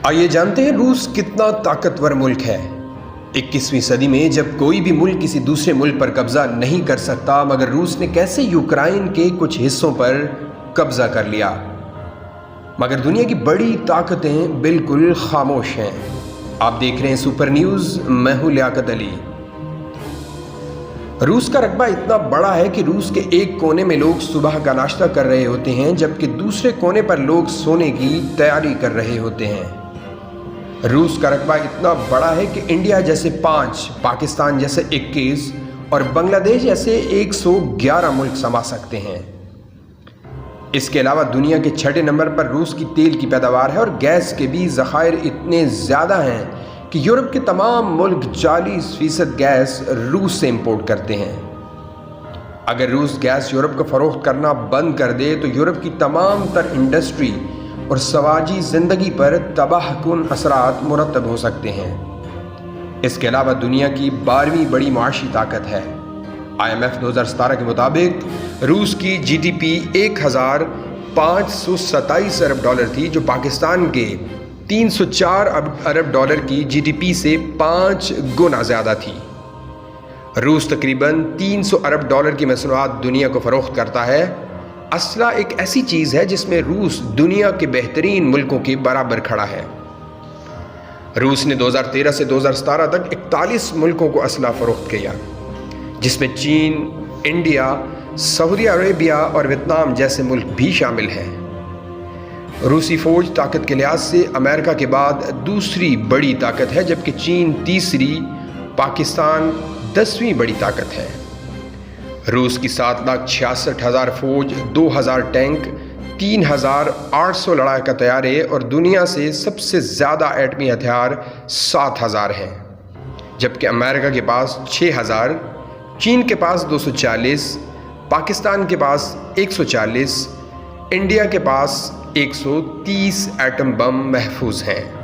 आइए जानते हैं रूस कितना ताकतवर मुल्क है। 21वीं सदी में जब कोई भी मुल्क किसी दूसरे मुल्क पर कब्जा नहीं कर सकता, मगर रूस ने कैसे यूक्रेन के कुछ हिस्सों पर कब्जा कर लिया। मगर दुनिया की बड़ी ताकतें बिल्कुल खामोश हैं। आप देख रहे हैं सुपर न्यूज़, मैं हूं लियाकत अली। रूस का रकबा इतना बड़ा है कि रूस के एक कोने में लोग सुबह का नाश्ता कर रहे होते हैं, जबकि दूसरे कोने पर लोग सोने की तैयारी कर रहे होते हैं। रूस का रकबा इतना बड़ा है कि इंडिया जैसे 5, पाकिस्तान जैसे 21 और बांग्लादेश जैसे 111 मुल्क समा सकते हैं। इसके अलावा दुनिया के 6ठे नंबर पर रूस की तेल की पैदावार है और गैस के भी ज़खायर इतने ज़्यादा हैं कि यूरोप के तमाम मुल्क 40% गैस रूस से इंपोर्ट करते हैं। अगर रूस गैस यूरोप को फ़रोख्त करना बंद कर दे तो यूरोप की तमाम तर इंडस्ट्री और समाजी ज़िंदगी पर तबाहकुन असरात मुरतब हो सकते हैं। इसके अलावा दुनिया की 12वीं बड़ी मुआशी ताकत है। IMF 2017 के मुताबिक रूस की GDP 1527 अरब डॉलर थी, जो पाकिस्तान के 304 अरब डॉलर की GDP से 5 गुना ज़्यादा थी। रूस तकरीबन 300 अरब डॉलर की मसनूआत दुनिया को फ़रोख्त करता है। असला एक ऐसी चीज़ है जिसमें रूस दुनिया के बेहतरीन मुल्कों के बराबर खड़ा है। रूस ने 2013 से 2017 तक 41 मुल्कों को असला फ़रोख्त किया, जिसमें चीन, इंडिया, सऊदी अरेबिया और वियतनाम जैसे मुल्क भी शामिल हैं। रूसी फ़ौज ताकत के लिहाज से अमेरिका के बाद दूसरी बड़ी ताकत है, जबकि चीन तीसरी, पाकिस्तान 10वीं बड़ी ताकत है। रूस की 7,66,000 फ़ौज, 2,000 टैंक, 3,800 लड़ाका तैयारे और दुनिया से सबसे ज़्यादा एटमी हथियार 7,000 हैं, जबकि अमेरिका के पास 6,000, चीन के पास 240, पाकिस्तान के पास 140, इंडिया के पास 130 एटम बम महफूज हैं।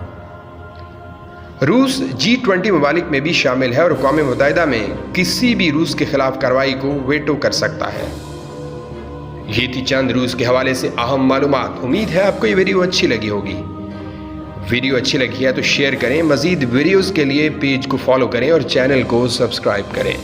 रूस G20 ममालिक में भी शामिल है और अक़वाम मुत्तहिदा में किसी भी रूस के खिलाफ कार्रवाई को वेटो कर सकता है। ये थी चंद रूस के हवाले से अहम मालूमात। उम्मीद है आपको ये वीडियो अच्छी लगी होगी। वीडियो अच्छी लगी है तो शेयर करें। मज़ीद वीडियोज़ के लिए पेज को फॉलो करें और चैनल को सब्सक्राइब करें।